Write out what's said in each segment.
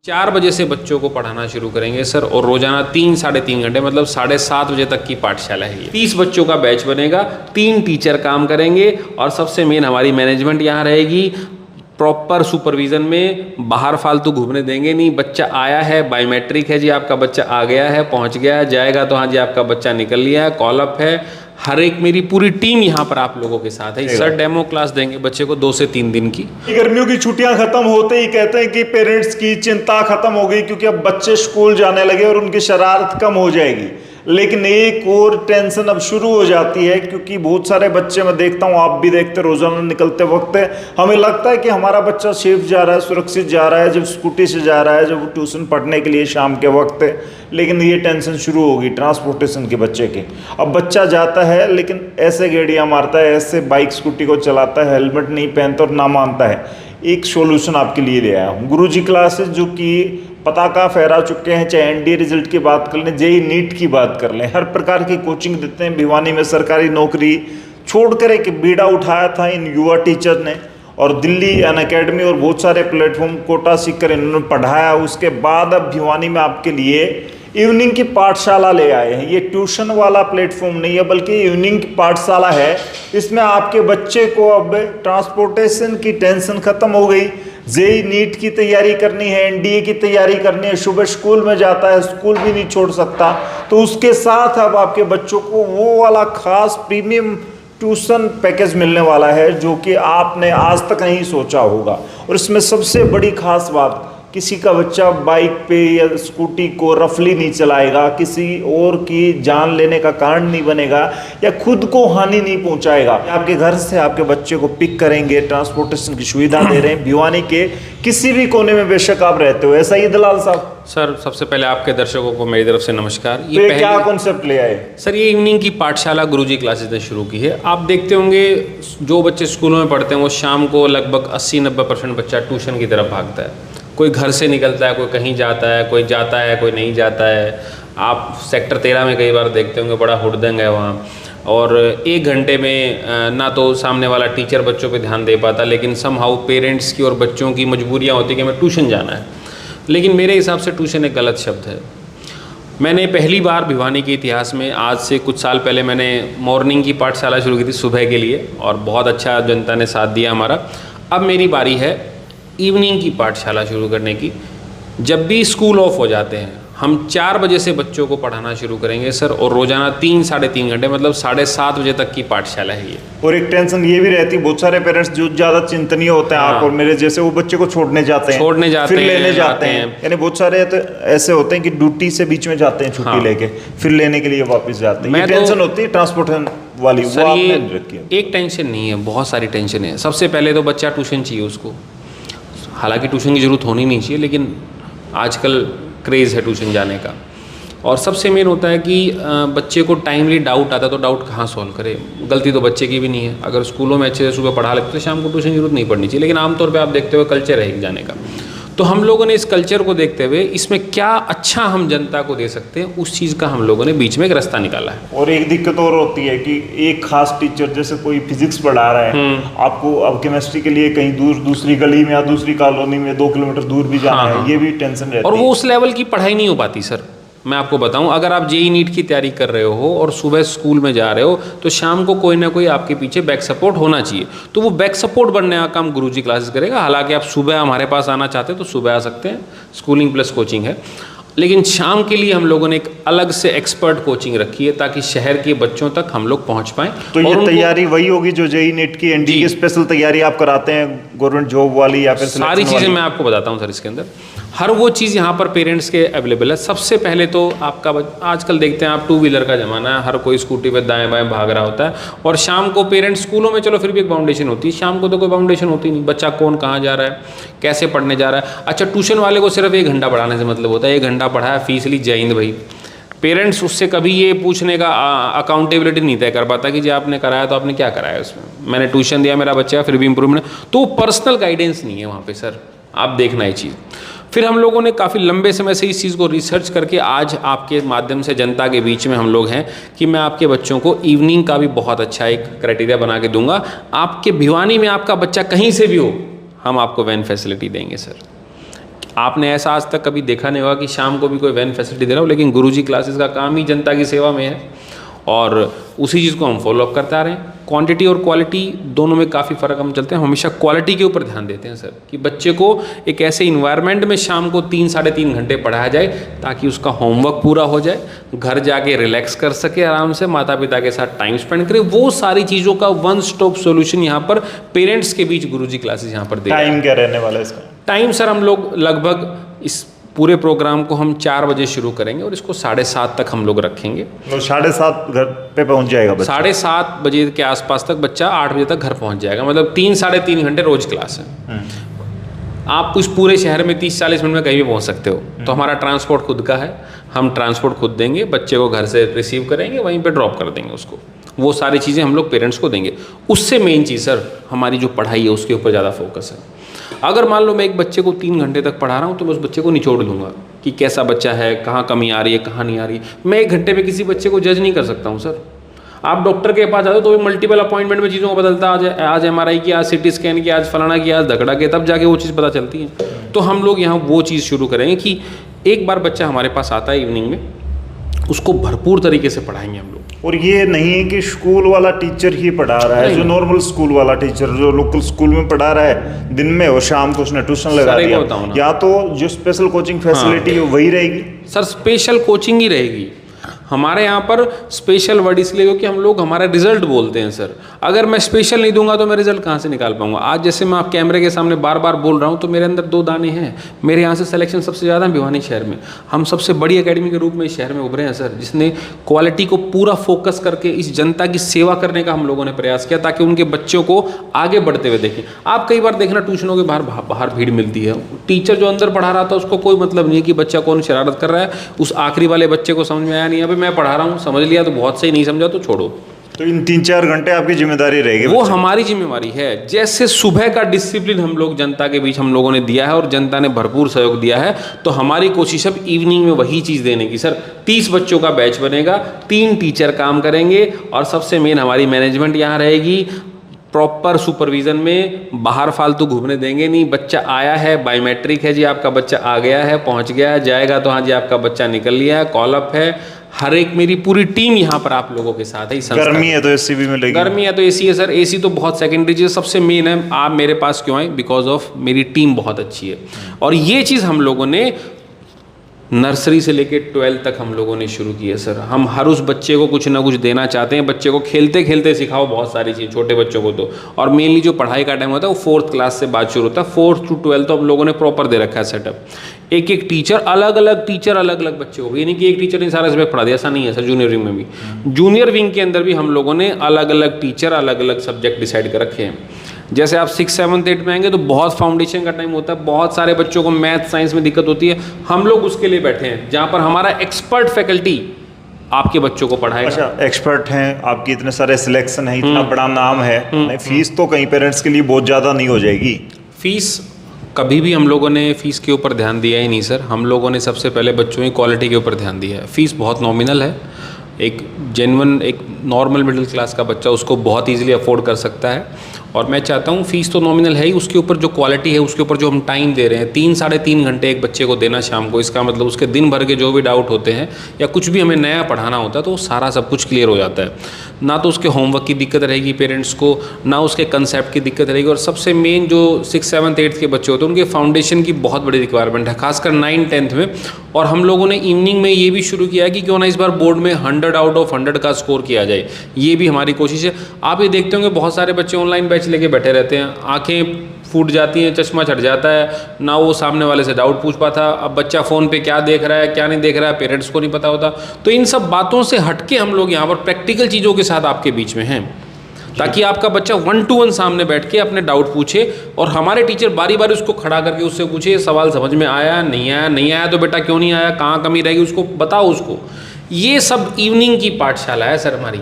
4 बजे से बच्चों को पढ़ाना शुरू करेंगे सर, और रोजाना 3-3.5 घंटे मतलब 7:30 बजे तक की पाठशाला है ये। 30 बच्चों का बैच बनेगा, 3 टीचर काम करेंगे और सबसे मेन हमारी मैनेजमेंट यहाँ रहेगी। प्रॉपर सुपरविजन में बाहर फालतू घूमने देंगे नहीं। बच्चा आया है, बायोमेट्रिक है जी, आपका बच्चा आ गया है, पहुंच गया है, जाएगा तो हाँ जी आपका बच्चा निकल लिया है, कॉलअप है। हर एक मेरी पूरी टीम यहाँ पर आप लोगों के साथ है। सर डेमो क्लास देंगे बच्चे को 2 से 3 दिन की। गर्मियों की छुट्टियां खत्म होते ही कहते हैं कि पेरेंट्स की चिंता खत्म हो गई, क्योंकि अब बच्चे स्कूल जाने लगे और उनकी शरारत कम हो जाएगी। लेकिन एक और टेंशन अब शुरू हो जाती है, क्योंकि बहुत सारे बच्चे मैं देखता हूँ, आप भी देखते, रोजाना निकलते वक्त हमें लगता है कि हमारा बच्चा सेफ जा रहा है, सुरक्षित जा रहा है, जब स्कूटी से जा रहा है, जब ट्यूशन पढ़ने के लिए शाम के वक्त। लेकिन ये टेंशन शुरू होगी ट्रांसपोर्टेशन के बच्चे की। अब बच्चा जाता है लेकिन ऐसे गेड़ियाँ मारता है, ऐसे बाइक स्कूटी को चलाता है, हेलमेट नहीं पहनता और ना मानता है। एक सॉल्यूशन आपके लिए ले आया हूँ, गुरुजी क्लासेस, जो कि पताका फहरा चुके हैं। चाहे एनडीए रिजल्ट की बात कर लें, जेईई नीट की बात कर लें, हर प्रकार की कोचिंग देते हैं। भिवानी में सरकारी नौकरी छोड़कर एक बीड़ा उठाया था इन युवा टीचर ने, और दिल्ली अनअकैडमी और बहुत सारे प्लेटफॉर्म कोटा सीखकर इन्होंने पढ़ाया। उसके बाद अब भिवानी में आपके लिए इवनिंग की पाठशाला ले आए हैं। ये ट्यूशन वाला प्लेटफॉर्म नहीं है, बल्कि इवनिंग की पाठशाला है। इसमें आपके बच्चे को अब ट्रांसपोर्टेशन की टेंशन खत्म हो गई। जेईई नीट की तैयारी करनी है, एनडीए की तैयारी करनी है, सुबह स्कूल में जाता है, स्कूल भी नहीं छोड़ सकता, तो उसके साथ अब आपके बच्चों को वो वाला खास प्रीमियम ट्यूशन पैकेज मिलने वाला है, जो कि आपने आज तक नहीं सोचा होगा। और इसमें सबसे बड़ी खास बात, किसी का बच्चा बाइक पे या स्कूटी को रफली नहीं चलाएगा, किसी और की जान लेने का कारण नहीं बनेगा, या खुद को हानि नहीं पहुंचाएगा। आपके घर से आपके बच्चे को पिक करेंगे, ट्रांसपोर्टेशन की सुविधा दे रहे हैं भिवानी के किसी भी कोने में बेशक आप रहते हो। ऐसा ही दलाल साहब? सर सबसे पहले आपके दर्शकों को मेरी तरफ से नमस्कार। ये क्या कॉन्सेप्ट ले आए? सर ये इवनिंग की पाठशाला गुरुजी क्लासेस ने शुरू की है। आप देखते होंगे जो बच्चे स्कूलों में पढ़ते हैं वो शाम को लगभग 80-90% बच्चा ट्यूशन की तरफ भागता है। कोई घर से निकलता है, कोई कहीं जाता है, कोई जाता है, कोई नहीं जाता है। आप सेक्टर 13 में कई बार देखते होंगे, बड़ा हुड़दंग है वहाँ। और 1 घंटे में ना तो सामने वाला टीचर बच्चों पे ध्यान दे पाता, लेकिन समहाउ पेरेंट्स की और बच्चों की मजबूरियाँ होती कि हमें ट्यूशन जाना है। लेकिन मेरे हिसाब से ट्यूशन एक गलत शब्द है। मैंने पहली बार भिवानी के इतिहास में आज से कुछ साल पहले मैंने मॉर्निंग की पाठशाला शुरू की थी सुबह के लिए, और बहुत अच्छा जनता ने साथ दिया हमारा। अब मेरी बारी है इवनिंग की पाठशाला शुरू करने की। जब भी स्कूल ऑफ हो जाते हैं हम 4 बजे से बच्चों को पढ़ाना शुरू करेंगे सर, और रोजाना 3-3.5 घंटे मतलब 7:30 बजे तक की पाठशाला है ये। और एक टेंशन ये भी रहती है, बहुत सारे पेरेंट्स जो ज्यादा चिंतनीय होते हैं, आप और मेरे जैसे, वो बच्चे को छोड़ने जाते हैं, फिर लेने जाते हैं। यानी बहुत सारे तो ऐसे होते हैं कि ड्यूटी से बीच में जाते हैं छुट्टी लेके, फिर लेने के लिए वापस जाते हैं। टेंशन होती है ट्रांसपोर्टेशन वाली, वो आपने रखी है? एक टेंशन नहीं है, बहुत सारी टेंशन है। सबसे पहले तो बच्चा ट्यूशन चाहिए उसको। हालांकि ट्यूशन की ज़रूरत होनी नहीं चाहिए, लेकिन आजकल क्रेज़ है ट्यूशन जाने का। और सबसे मेन होता है कि बच्चे को टाइमली डाउट आता है, तो डाउट कहाँ सॉल्व करे? गलती तो बच्चे की भी नहीं है। अगर स्कूलों में अच्छे से सुबह पढ़ा लेते तो शाम को ट्यूशन की जरूरत नहीं पड़नी चाहिए। लेकिन आमतौर पे आप देखते हुए कल्चर है जाने का। तो हम लोगों ने इस कल्चर को देखते हुए इसमें क्या अच्छा हम जनता को दे सकते हैं, उस चीज़ का हम लोगों ने बीच में एक रास्ता निकाला है। और एक दिक्कत और होती है कि एक खास टीचर, जैसे कोई फिजिक्स पढ़ा रहा है, आपको अब केमिस्ट्री के लिए कहीं दूर दूसरी गली में या दूसरी कॉलोनी में 2 किलोमीटर दूर भी जाना है, ये भी टेंशन रहती है। और वो उस लेवल की पढ़ाई नहीं हो पाती सर। मैं आपको बताऊं, अगर आप जेईई नीट की तैयारी कर रहे हो और सुबह स्कूल में जा रहे हो, तो शाम को कोई ना कोई आपके पीछे बैक सपोर्ट होना चाहिए। तो वो बैक सपोर्ट बनने का काम गुरुजी क्लासेस करेगा। हालांकि आप सुबह हमारे पास आना चाहते हो तो सुबह आ सकते हैं, स्कूलिंग प्लस कोचिंग है। लेकिन शाम के लिए हम लोगों ने एक अलग से एक्सपर्ट कोचिंग रखी है, ताकि शहर के बच्चों तक हम लोग पहुँच पाएँ। तो ये तैयारी वही होगी जो जेईई नीट की, एनडीए की स्पेशल तैयारी आप कराते हैं, गवर्नमेंट जॉब वाली, या फिर सारी चीज़ें मैं आपको बताता हूँ सर। इसके अंदर हर वो चीज़ यहाँ पर पेरेंट्स के अवेलेबल है। सबसे पहले तो आपका आजकल देखते हैं आप, 2 व्हीलर का ज़माना है, हर कोई स्कूटी पे दाएं बाएं भाग रहा होता है। और शाम को पेरेंट्स, स्कूलों में चलो फिर भी एक बाउंडेशन होती है, शाम को तो कोई बाउंडेशन होती नहीं। बच्चा कौन कहाँ जा रहा है, कैसे पढ़ने जा रहा है। अच्छा, ट्यूशन वाले को सिर्फ 1 घंटा पढ़ाने से मतलब होता है, 1 घंटा पढ़ाया, फीस ली, जय हिंद भाई। पेरेंट्स उससे कभी ये पूछने का अकाउंटेबिलिटी नहीं तय कर पाता कि जी आपने कराया तो आपने क्या कराया उसमें। मैंने ट्यूशन दिया, मेरा बच्चा फिर भी इम्प्रूवमेंट, तो पर्सनल गाइडेंस नहीं है वहाँ पे सर। आप देखना ये चीज़। फिर हम लोगों ने काफ़ी लंबे समय से इस चीज़ को रिसर्च करके आज आपके माध्यम से जनता के बीच में हम लोग हैं कि मैं आपके बच्चों को इवनिंग का भी बहुत अच्छा एक क्राइटेरिया बना के दूंगा। आपके भिवानी में आपका बच्चा कहीं से भी हो, हम आपको वैन फैसिलिटी देंगे सर। आपने ऐसा आज तक कभी देखा नहीं होगा कि शाम को भी कोई वैन फैसिलिटी दे रहा हो, लेकिन गुरुजी क्लासेस का काम ही जनता की सेवा में है और उसी चीज़ को हम फॉलोअप करते आ रहे हैं। क्वांटिटी और क्वालिटी दोनों में काफ़ी फ़र्क हम चलते हैं, हमेशा क्वालिटी के ऊपर ध्यान देते हैं सर, कि बच्चे को एक ऐसे इन्वायरमेंट में शाम को 3-3.5 घंटे पढ़ाया जाए ताकि उसका होमवर्क पूरा हो जाए, घर जाके रिलैक्स कर सके आराम से, माता पिता के साथ टाइम स्पेंड करे। वो सारी चीज़ों का वन स्टॉप सोल्यूशन यहाँ पर पेरेंट्स के बीच गुरुजी क्लासेस यहाँ पर दे। टाइम क्या रहने वाला है इसका? टाइम सर हम लोग लगभग इस पूरे प्रोग्राम को हम 4 बजे शुरू करेंगे और इसको 7:30 तक हम लोग रखेंगे। तो 7:30 घर पे पहुंच जाएगा बच्चा? 7:30 बजे के आसपास तक बच्चा 8 बजे तक घर पहुंच जाएगा, मतलब 3-3.5 घंटे रोज क्लास है। आप उस पूरे शहर में 30-40 मिनट में कहीं भी पहुंच सकते हो। तो हमारा ट्रांसपोर्ट खुद का है, हम ट्रांसपोर्ट खुद देंगे, बच्चे को घर से रिसीव करेंगे, वहीं पे ड्रॉप कर देंगे उसको। वो सारी चीज़ें हम लोग पेरेंट्स को देंगे। उससे मेन चीज़ सर हमारी जो पढ़ाई है उसके ऊपर ज़्यादा फोकस है। अगर मान लो मैं एक बच्चे को 3 घंटे तक पढ़ा रहा हूँ तो मैं उस बच्चे को निचोड़ लूँगा कि कैसा बच्चा है, कहाँ कमी आ रही है, कहाँ नहीं आ रही है। मैं 1 घंटे में किसी बच्चे को जज नहीं कर सकता हूँ सर। आप डॉक्टर के पास जाते हो तो भी मल्टीपल अपॉइंटमेंट में चीज़ों को बदलता, आज MRI की, आज CT स्कैन की, आज फलाना की, आज धकड़ा के, तब जाके वो चीज़ पता चलती है। तो हम लोग यहाँ वो चीज़ शुरू करेंगे कि एक बार बच्चा हमारे पास आता है इवनिंग में, उसको भरपूर तरीके से पढ़ाएंगे हम लोग। और ये नहीं है कि स्कूल वाला टीचर ही पढ़ा रहा है, जो नॉर्मल स्कूल वाला टीचर जो लोकल स्कूल में पढ़ा रहा है दिन में और शाम को उसने ट्यूशन लगा दिया, या तो जो स्पेशल कोचिंग फैसिलिटी है वही रहेगी? सर स्पेशल कोचिंग ही रहेगी हमारे यहाँ पर। स्पेशल वर्ड इसलिए क्योंकि हम लोग हमारा रिजल्ट बोलते हैं सर। अगर मैं स्पेशल नहीं दूंगा तो मैं रिजल्ट कहाँ से निकाल पाऊंगा? आज जैसे मैं आप कैमरे के सामने बार बार बोल रहा हूँ तो मेरे अंदर 2 दाने हैं। मेरे यहाँ से सिलेक्शन सबसे ज़्यादा है भिवानी शहर में। हम सबसे बड़ी एकेडमी के रूप में इस शहर में उभरे हैं सर, जिसने क्वालिटी को पूरा फोकस करके इस जनता की सेवा करने का हम लोगों ने प्रयास किया ताकि उनके बच्चों को आगे बढ़ते हुए देखें। आप कई बार देखना ट्यूशनों के बाहर भीड़ मिलती है, टीचर जो अंदर पढ़ा रहा था उसको कोई मतलब नहीं है कि बच्चा कौन शरारत कर रहा है। उस आखिरी वाले बच्चे को समझ में आया नहीं, अभी मैं पढ़ा रहा हूँ, समझ लिया तो बहुत सही, नहीं समझा तो छोड़ो। तो इन 3-4 घंटे आपकी जिम्मेदारी रहेगी? वो हमारी जिम्मेवारी है। जैसे सुबह का डिसिप्लिन हम लोग जनता के बीच हम लोगों ने दिया है और जनता ने भरपूर सहयोग दिया है, तो हमारी कोशिश अब इवनिंग में वही चीज़ देने की सर। 30 बच्चों का बैच बनेगा, 3 टीचर काम करेंगे और सबसे मेन हमारी मैनेजमेंट यहाँ रहेगी। प्रॉपर सुपरविजन में बाहर फालतू घूमने देंगे नहीं। बच्चा आया है, बायोमेट्रिक है जी, आपका बच्चा आ गया है, पहुंच गया है, जाएगा तो हाँ जी आपका बच्चा निकल लिया है, कॉलअप है। हर एक मेरी पूरी टीम यहाँ पर आप लोगों के साथ है। गर्मी है तो एसी भी मिलेगी? गर्मी है तो एसी है सर। एसी तो बहुत सेकेंडरी चीज़, सबसे मेन है आप मेरे पास क्यों आए? बिकॉज ऑफ मेरी टीम बहुत अच्छी है। और ये चीज़ हम लोगों ने नर्सरी से लेके 12th तक हम लोगों ने शुरू की है सर। हम हर उस बच्चे को कुछ ना कुछ देना चाहते हैं। बच्चे को खेलते खेलते सिखाओ बहुत सारी चीज़, छोटे बच्चों को तो। और मेनली जो पढ़ाई का टाइम होता है वो 4th क्लास से बाद शुरू होता है। 4th to 12th तो हम लोगों ने प्रॉपर दे रखा है सेटअप। एक एक टीचर अलग अलग बच्चे को, ये नहीं कि एक टीचर ने सारा सब्जेक्ट पढ़ा दिया, ऐसा नहीं है सर। जूनियर विंग में भी, जूनियर विंग के अंदर भी हम लोगों ने अलग अलग टीचर, अलग अलग सब्जेक्ट डिसाइड कर रखे हैं। जैसे आप 6th 7th 8th में आएंगे तो बहुत फाउंडेशन का टाइम होता है, बहुत सारे बच्चों को मैथ साइंस में दिक्कत होती है। हम लोग उसके लिए बैठे हैं जहाँ पर हमारा एक्सपर्ट फैकल्टी आपके बच्चों को पढ़ाएगा। अच्छा, एक्सपर्ट हैं आपकी, इतने सारे सिलेक्शन है, इतना बड़ा नाम है, फीस तो कई पेरेंट्स के लिए बहुत ज़्यादा नहीं हो जाएगी? फीस कभी भी हम लोगों ने फ़ीस के ऊपर ध्यान दिया ही नहीं सर। हम लोगों ने सबसे पहले बच्चों की क्वालिटी के ऊपर ध्यान दिया है। फ़ीस बहुत नॉमिनल है। एक जेन्युइन, एक नॉर्मल मिडिल क्लास का बच्चा उसको बहुत इजीली अफोर्ड कर सकता है। और मैं चाहता हूँ फ़ीस तो नॉमिनल है ही, उसके ऊपर जो क्वालिटी है, उसके ऊपर जो हम टाइम दे रहे हैं, 3-3.5 घंटे एक बच्चे को देना शाम को, इसका मतलब उसके दिन भर के जो भी डाउट होते हैं या कुछ भी हमें नया पढ़ाना होता है तो वो सारा सब कुछ क्लियर हो जाता है। ना तो उसके होमवर्क की दिक्कत रहेगी पेरेंट्स को, ना उसके कंसेप्ट की दिक्कत रहेगी। और सबसे मेन जो 6th 7th 8th के बच्चे होते हैं उनके फाउंडेशन की बहुत बड़ी रिक्वायरमेंट है, खासकर 9th 10th में। और हम लोगों ने इवनिंग में ये भी शुरू किया है कि क्यों ना इस बार बोर्ड में 100 आउट ऑफ 100 का स्कोर किया जाए, ये भी हमारी कोशिश है। आप ये देखते होंगे बहुत सारे बच्चे ऑनलाइन बैच लेके बैठे रहते हैं, आंखें फूट जाती हैं, चश्मा चढ़ जाता है, ना वो सामने वाले से डाउट पूछ पाता। अब बच्चा फ़ोन पे क्या देख रहा है, क्या नहीं देख रहा है, पेरेंट्स को नहीं पता होता। तो इन सब बातों से हटके हम लोग यहाँ पर प्रैक्टिकल चीज़ों के साथ आपके बीच में हैं, ताकि आपका बच्चा 1-to-1 सामने बैठ के अपने डाउट पूछे और हमारे टीचर बारी बारी उसको खड़ा करके उससे पूछे, सवाल समझ में आया, नहीं आया तो बेटा क्यों नहीं आया, कहाँ कमी रहेगी उसको बताओ उसको। ये सब इवनिंग की पाठशाला है सर हमारी।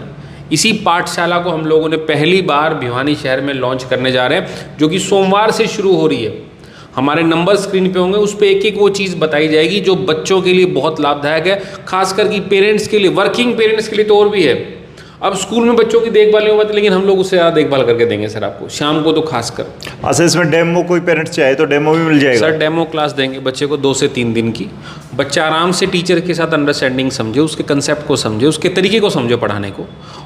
इसी पाठशाला को हम लोगों ने पहली बार भिवानी शहर में लॉन्च करने जा रहे हैं, जो कि सोमवार से शुरू हो रही है। हमारे नंबर स्क्रीन पे होंगे, उस पर एक एक वो चीज़ बताई जाएगी जो बच्चों के लिए बहुत लाभदायक है, खासकर कि पेरेंट्स के लिए, वर्किंग पेरेंट्स के लिए तो और भी है। अब स्कूल में बच्चों की देखभाल नहीं हो पाती, लेकिन हम लोग उससे ज़्यादा देखभाल करके देंगे सर आपको, शाम को तो खासकर। अच्छा, इसमें डेमो कोई पेरेंट्स चाहे तो डेमो भी मिल जाएगा? सर डेमो क्लास देंगे बच्चे को 2 से 3 दिन की। बच्चा आराम से टीचर के साथ अंडरस्टैंडिंग समझे, उसके कंसेप्ट को समझे, उसके तरीके को समझे पढ़ाने को,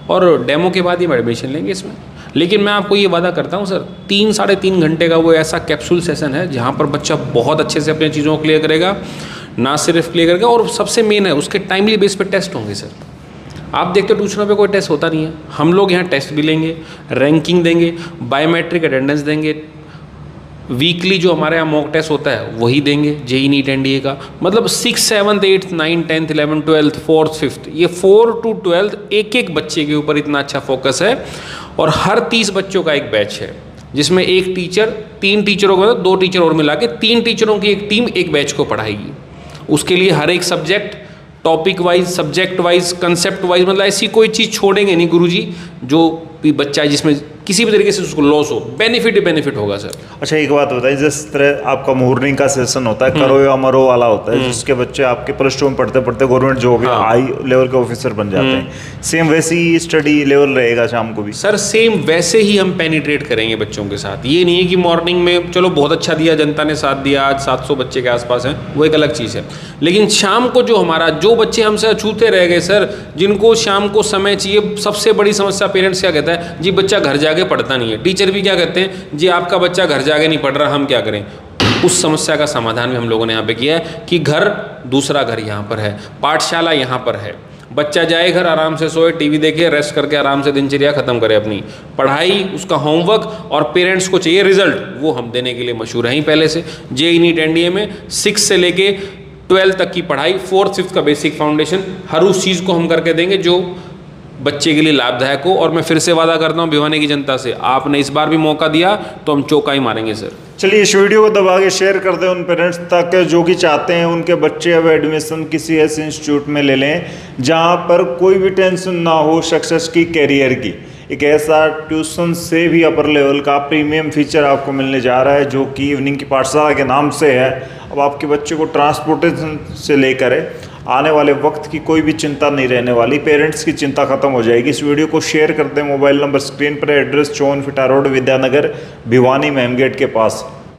और डेमो के बाद ही हम एडमिशन लेंगे इसमें। लेकिन मैं आपको ये वादा करता हूँ सर, 3-3.5 घंटे का वो ऐसा कैप्सूल सेशन है जहाँ पर बच्चा बहुत अच्छे से अपनी चीज़ों को क्लियर करेगा, ना सिर्फ क्लियर करेगा, और सबसे मेन है उसके टाइमली बेस पे टेस्ट होंगे सर। आप देखते हो ट्यूशनों पे कोई टेस्ट होता नहीं है, हम लोग यहाँ टेस्ट भी लेंगे, रैंकिंग देंगे, बायोमेट्रिक अटेंडेंस देंगे, वीकली जो हमारे यहाँ मॉक टेस्ट होता है वही देंगे, जेई नीट एनडीए का। मतलब 6th 7th 8th 9th 10th 11th 12th 4th 5th, ये 4 to 12th एक एक बच्चे के ऊपर इतना अच्छा फोकस है। और हर 30 बच्चों का एक बैच है, जिसमें एक टीचर 3 टीचरों को, 2 टीचर और मिला के 3 टीचरों की एक टीम एक बैच को पढ़ाएगी। उसके लिए हर एक subject topic wise, subject wise, concept wise, मतलब ऐसी कोई चीज़ छोड़ेंगे नहीं गुरुजी जो भी बच्चा है जिसमें किसी भी तरीके से उसको लॉस हो, बेनिफिट ही बेनिफिट होगा सर। अच्छा, एक बात बताइए, जिस तरह आपका मॉर्निंग का सेशन होता है, करो या मरो वाला होता है, जिसके बच्चे आपके +2 में पढ़ते पढ़ते गवर्नमेंट जॉब या हाई लेवल के ऑफिसर बन जाते हैं, सेम वैसी ही स्टडी लेवल रहेगा शाम को भी? सर सेम वैसे ही हम पेनिट्रेट करेंगे बच्चों के साथ। ये नहीं है कि मॉर्निंग में चलो बहुत अच्छा दिया, जनता ने साथ दिया, आज 700 बच्चे के आसपास हैं, वो एक अलग चीज़ है। लेकिन शाम को जो हमारा, जो बच्चे हमसे अछूते रह गए सर, जिनको शाम को समय चाहिए, सबसे बड़ी समस्या पेरेंट्स क्या कहता है जी, बच्चा घर जाके पढ़ता नहीं है। टीचर भी क्या कहते हैं जी, आपका बच्चा घर जाके नहीं पढ़ रहा, हम क्या करें? उस समस्या का समाधान भी हम लोगों ने यहाँ पे किया है कि घर, दूसरा घर यहाँ पर है, पाठशाला यहाँ पर है। बच्चा जाए घर, आराम से सोए, टीवी देखे, रेस्ट करके आराम से दिनचर्या खत्म करे अपनी पढ़ाई, उसका होमवर्क, और पेरेंट्स को चाहिए रिजल्ट, वो हम देने के लिए मशहूर हैं ही पहले से। जेई नीट एनडीए में 6 से लेके 12 तक की पढ़ाई, 4th 5th का बेसिक फाउंडेशन, हर उस चीज़ को हम करके देंगे जो बच्चे के लिए लाभदायक हो। और मैं फिर से वादा करता हूँ भिवानी की जनता से, आपने इस बार भी मौका दिया तो हम चौका ही मारेंगे सर। चलिए, इस वीडियो को दबा के शेयर कर दें उन पेरेंट्स तक जो कि चाहते हैं उनके बच्चे अब एडमिशन किसी ऐसे इंस्टीट्यूट में ले लें जहां पर कोई भी टेंशन ना हो सक्सेस की, कैरियर की। एक ऐसा ट्यूशन से भी अपर लेवल का प्रीमियम फीचर आपको मिलने जा रहा है जो कि इवनिंग की पाठशाला के नाम से है। अब आपके बच्चे को ट्रांसपोर्टेशन से लेकर आने वाले वक्त की कोई भी चिंता नहीं रहने वाली, पेरेंट्स की चिंता खत्म हो जाएगी। इस वीडियो को शेयर कर दें। मोबाइल नंबर स्क्रीन पर, एड्रेस 54 फीटा road, Vidyanagar, Bhiwani, main gate के पास।